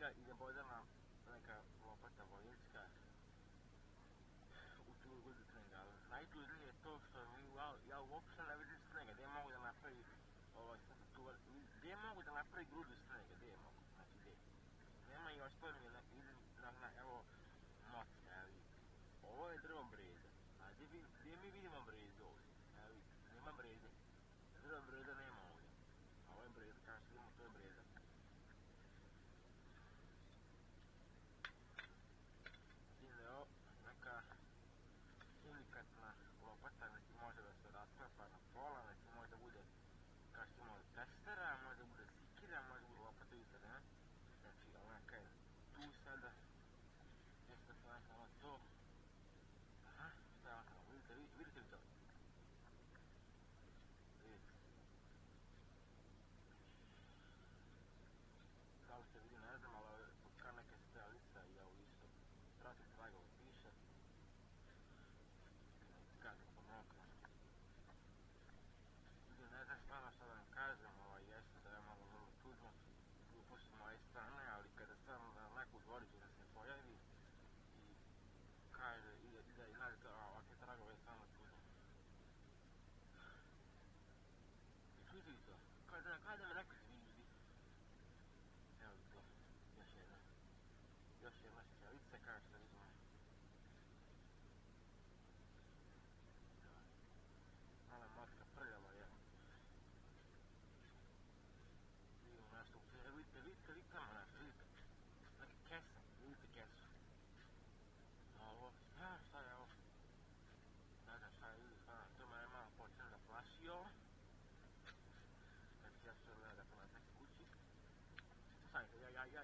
njega ide bodana neka lopata vojnička u tu gudu treninga, ali najtužnije je to što ja uopšte ne vidim snega, gdje mogu da napravi gdje mogu da napravi grudu snega, gdje mogu, znači gdje. Nema i ostalo mi vidim, evo, mocka, evo vidite. Ovo je drvo breze, a gdje mi vidimo brezu ovdje, evo vidite, nema breze, drvo breza nema ovdje, a ovo je breza, kao što vidimo, to je breza. Vidim da je ovo neka unikatna lopata, neki može da se rasklapa na pola, neki može da bude, kao što imamo testera, može da bude sikira, može da bude lopata izgleda, ne? Znači, onaka je tu sada, jeste samo to. Aha, šta je onaka, vidite li to? Vidite. Da li se vidi, ne znam, ali kao neke strelica i ovo isto. Prati tragova piše. Kako pomokno. Ljudi, ne znam stvarno šta da vam kažem, jeste da je malo vrlo čudno. Glupost s moje strane, ali kada sam na neku dvoricu da se pojavi i kaže, ide i nađe ovakve tragove, je stvarno čudno. I čuti to, kada me neko zvizdi. Evo to, još jedna šćelica, kao što vidimo. Mala motka prljava je. Vidimo nešto u sve, vidite tamo nešto, vidite. Neke kese, vidite kesu. Ovo, šta je ovo? Ne znam šta je, vidite, to me je malo počeo da plaši ovo. Znači ja ću gledati da ponad neke kući. Stavite,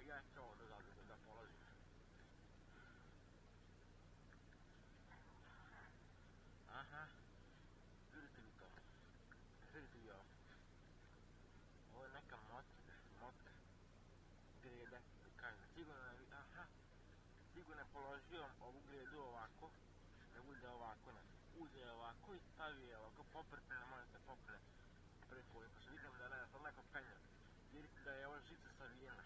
ja ću ovo da položim. Aha, vidite li to? Vidite li ovo? Ovo je neka motka greda, kažem, sigurno je položio ovu gredu ovako, da bude ovako, uzeo je ovako i stavio je ovako poprtne, ne može se popne preko ovdje, pošto vidim da je to neko penja. Vidite da je ova žica savijena.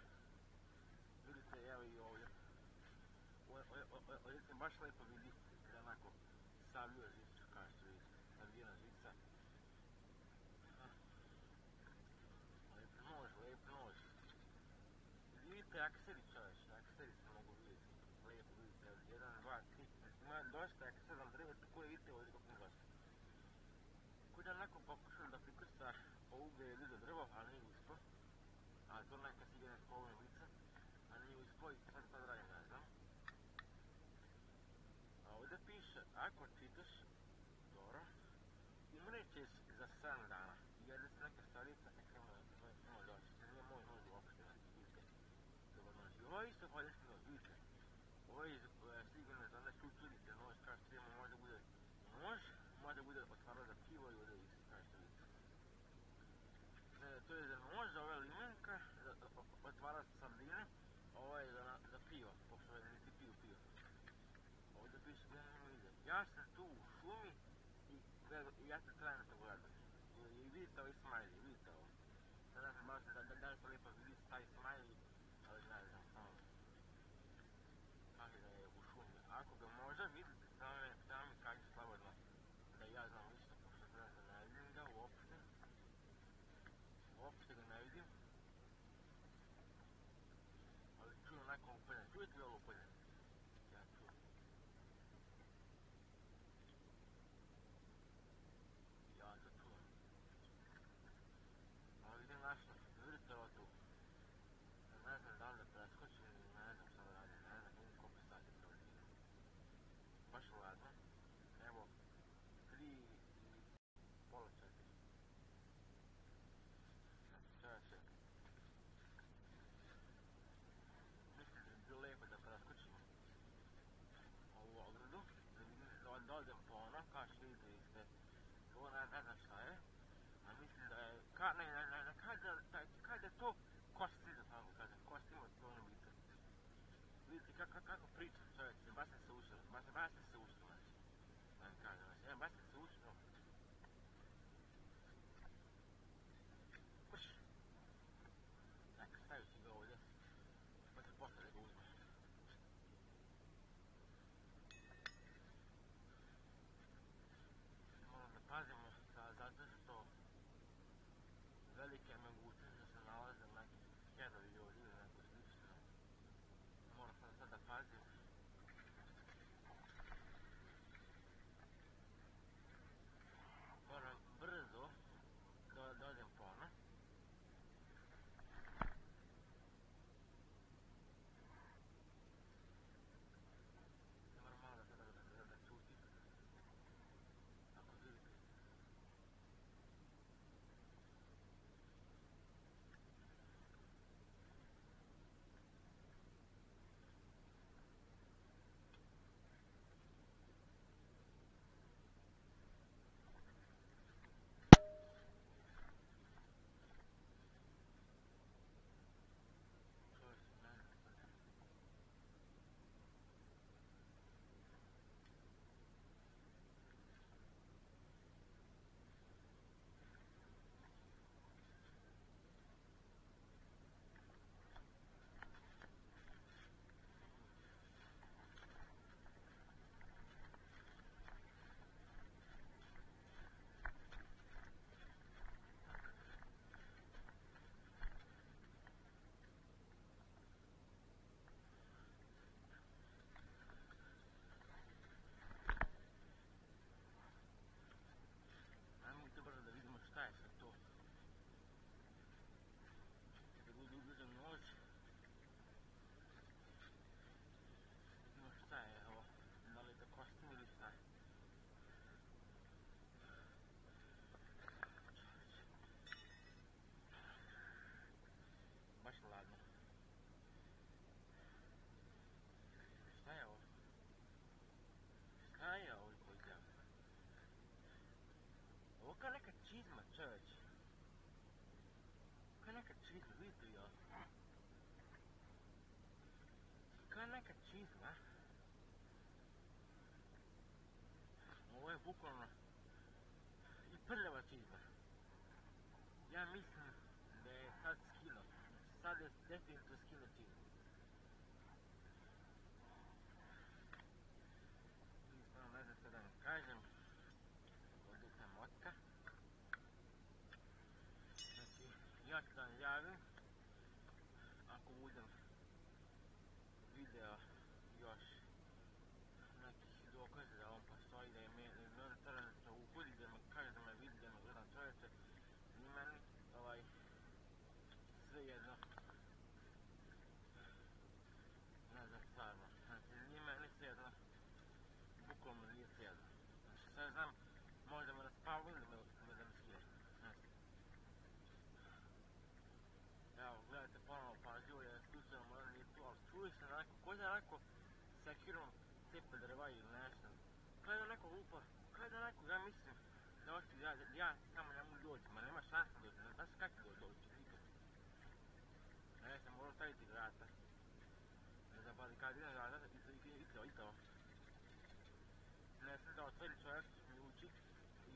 Vidite, evo i ovdje. Ovdje se baš lepo vidi da je onako savio žicu, kao što vidite, savijena žica. Lep nož. Vidite akseri čoveče, akseri se mogu vidjeti. Lepo vidite, 1, 2, 3, ima dosta aksera na drvetu koje vidite ovdje kako mi dosta. Koji da onako pokušao da prikrsta ovu gredu za drvo, ali nije uspio. Ali to neka sigurna skovna lica, ali nije uspio i sad radim, ne znam. A ovdje piše, ako čitaš, dobro, umrećeš za 7 dana. Jede se neka starica, neka moj nož, nije moj nož uopšte, vidite. Dobar nož. I ovo je isto polješki nož, vidite. Ovo je sigurno za one čučurice nož, kao što imamo, može bude nož, može bude otvaro za pivo i ovdje isto, kao što vidite. To je za nož, ovo je limenka, otvara sardine, ovo je za pivo, pošto niti piju. Ovdje piše gdje ne ide. Ja sam tu u šumi i ja se trajno to gledam. I vidite ovaj smiley, vidite ovo. Sada sam baš da li se lijepo vidi taj smiley, ali ne znam, samo kaže da je u šumi. Ako ga može vidite, samo mi kaže slobodno da ja znam isto, pošto trenutno ne vidim ga uopšte. Uopšte ga ne vidim. Ali čujem nekom upaljen. Čujete li ovo upaljen? Ja čujem. Ja to čujem. Ali vidim nešto, vidite ovo tu. Ne znam da li da preskočim ili ne znam šta da radim, ne znam, vidim koliko sati to vidim. Baš ladno. Evo, 3 i pola 4. Znači, čevače. Mislim da bi bilo lijepo da preskočim ovu ogradu, da odem po ono, kao što vidite ispred. Ovo ne znam šta je, a mislim da je, kada je to kosti, da tako kažem, kosti ima to ono lice. Vidite kako pričam čovječe, baš sam se ušao, baš sam se ušao, znači. Da vam kažem, znači, baš sam se ušao. Neka stavit ću ga ovdje, pa se pazimo zato što velike mogućnosti da se nalaze neki herovi ljudi ili neko slično. Moram sam sad da pazim. Moram brzo da odem po ono. Moram malo da čutim. Ako vidite. Šta je sad to? Kada uđem noć, no šta je ovo? Da li je to kostim ili šta je? Baš ladno. Šta je ovo? Šta je ovo koji dam? Ovo kao neka čizma, čovječ. Kao neka čizma, vidite li ovo? Kao neka čizma. Ovo je bukvalno i prljava čizma. Ja mislim da je sad skino. Sad je definitivno skino čizma. Ne znam što da vam kažem. Odluka motka. Znači, ja ću da vam javim ako budem video još nekih dokaza da on postoji, da je meni crnaca uhodi, da me kaže da me vidi, da me gledam čovječe. Ni meni sve jedno. Ne znam stvarno. Znači, nije meni sve jedno. Bukvalno nije sve jedno. Znači, sve znam, možda me raspavljaju da me skije. Znači. Evo, gledajte ponovno pažljivo, jer slučajno možda nije tu, ali čuje se onako, ko da onako sekirom cepe drva ili nešto. Kao da neko lupa, kao da neko, ja mislim, da hoću ja tamo ne mogu doći, ma nema šanse doći, ne znaš kako doći, nikad. Ne znam, moram staviti vrata. Ne znam, barikadiram vrata, i to. Ne znam da otvori čovjek mi uči i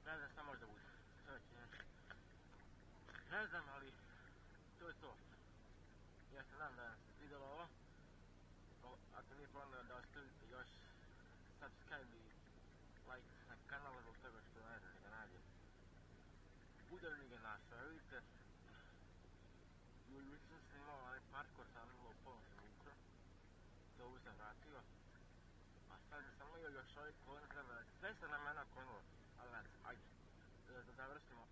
ne znam šta može da bude. Ne znam, ali to je to. Ja se nadam da vam se svidjelo ovo. Ako nije problem da ostavite još subscribe i like na kanal zbog toga što ne znam da ga nađem. Bude li ga našao, vidite. Juče sam snimao onaj parkour, sam imao polno sam ukro. To ovo sam vratio. A sad sam imao još ovih koji treba, sve se na mene okrenulo. Ali ne znam, ajde. Da završimo